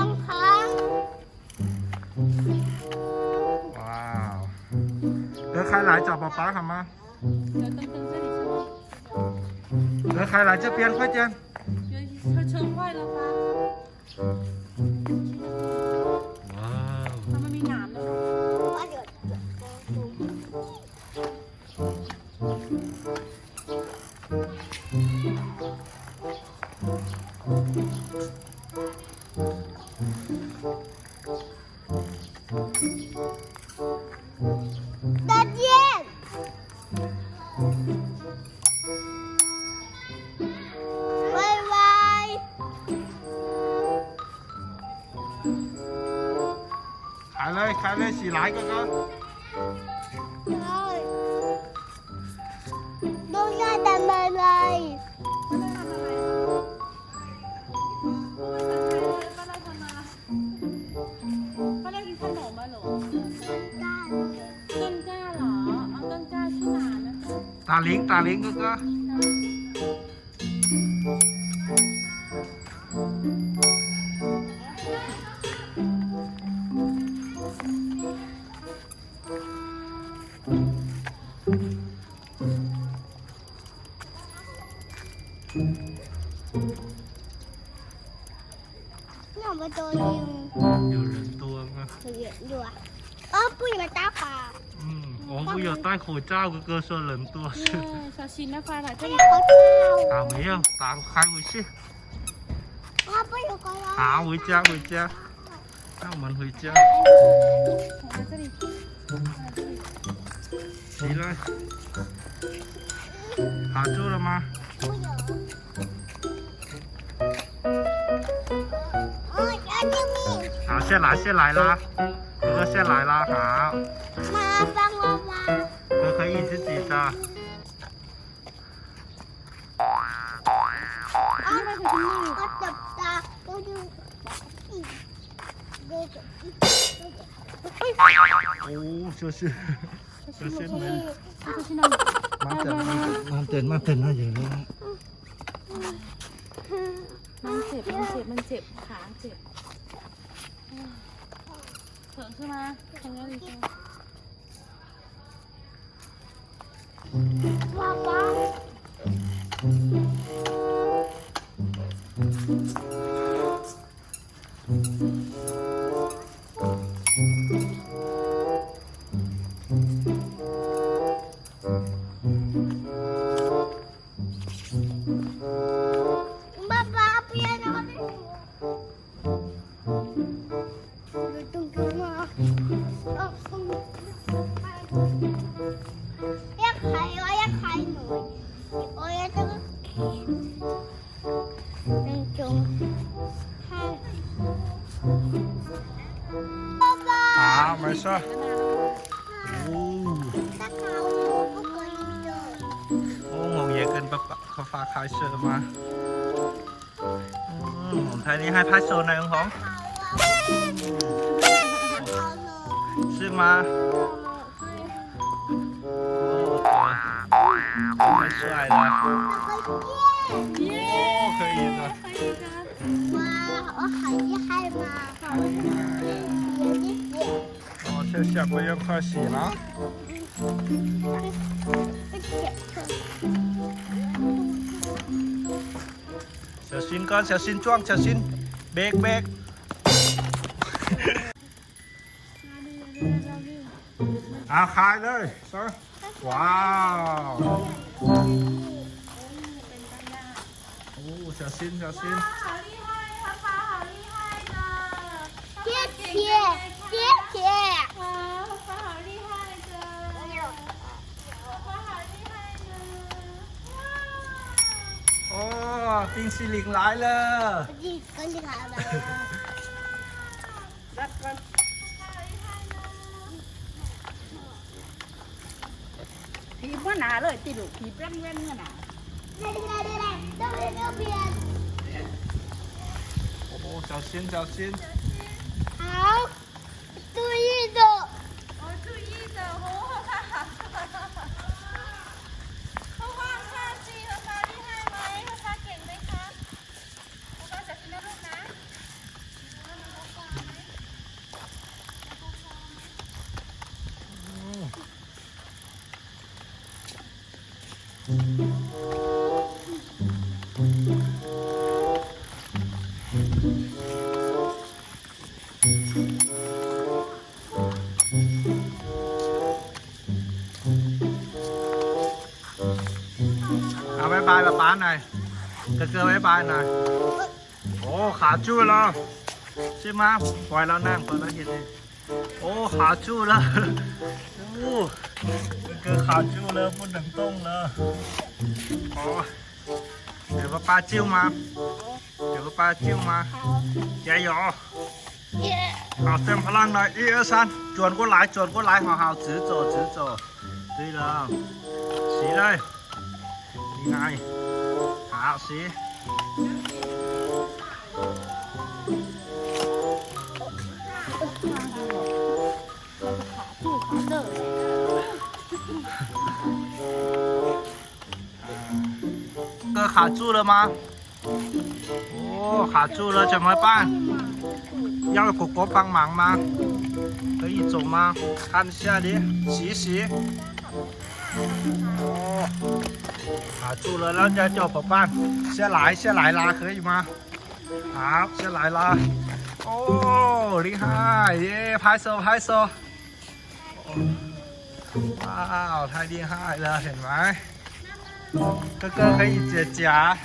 องค้าง ว้าว开来找爸爸好吗？开来这边快点。它撑坏了吧？哇它们没拿呢。ว่าเดี๋ยว再见。拜拜。开เลย起来哥哥。ต้องได้ทำอะไร ป้าได้กินขนมมาเหรอต้นกล้าเหรอเอาต้นกล้าชื่อหลานนะคะ 大林哥哥。เนี่ยมาตัวนึง有人多吗？เห็นอยู่อ่ะปุ้ยมาตาปลา我们有戴口罩，哥哥说人多是。小心นะฟ้าหลาน ไม่ เจ้า อยากเขาเท้า 没有，开回去。ปุ้ยอยู่ก่อน 回家。让我们回家。这里起来。好住了吗？ปุ้ยเหรออันนี้มี 好，下来啦。哥哥下来啦，好。มาฟังว่าว่า 哥可以自己的。เขาจับตาเขาดู哦，就是没。小心啊！慢点那有了。มันเจ็บขาเจ็บเถิงใช่ไหมทำงานดีจัง ว่าว่าบ้าบ้าเพี้ยนอะไรตรงกันมาอยากขายหน่อยโอ้ยจะเป็นจงให้บ้าบ้า好，没事。哦， ถ้าเขา不可以的我也跟爸爸开车吗？我睇你ให้拍手呢，永红。是吗？太帅了！เย้ 哦，可以的。哇，我好厉害嘛！哦，这下不用快洗了。小心干，小心撞，小心เบรก。เอาคายเลยซะว้าวโอ้小心好厉害爸爸好厉害的谢谢谢谢。哇爸爸好厉害的爸爸好厉害的哦冰淇淋来了你跟你看了。ผีว่าหนาเลยติดุผีแป้งเว้นเนี่ยนะ 都是那边。哦小心好，注意的。我注意的哦เขาว่าค่าจีภาษา厉害ไหมภาษาเก่งไหมคะภาษา小心นะลูกนะ爸呢？哥哥拜拜呢？哦，卡住了，是吗？ปล่อยแล้วนั่งปล่อยแล้วเห็นดิโอ้卡住了哦哥哥卡住了不能动了哦给爸爸救吗给爸爸救吗加油好เต็มพลังหน่อย1 2 3จวน过来จวน过来好好直走直走对了洗เลยนี่ไง好洗哥卡住了吗？哦，卡住了怎么办？要狗狗帮忙吗？可以走吗？看一下你，洗洗。哦，卡住了，那再叫宝宝下来拉，可以吗？好，下来拉。哦，厉害耶！拍手拍手。哇，太厉害了，เห็นไหม哥哥可以解夹。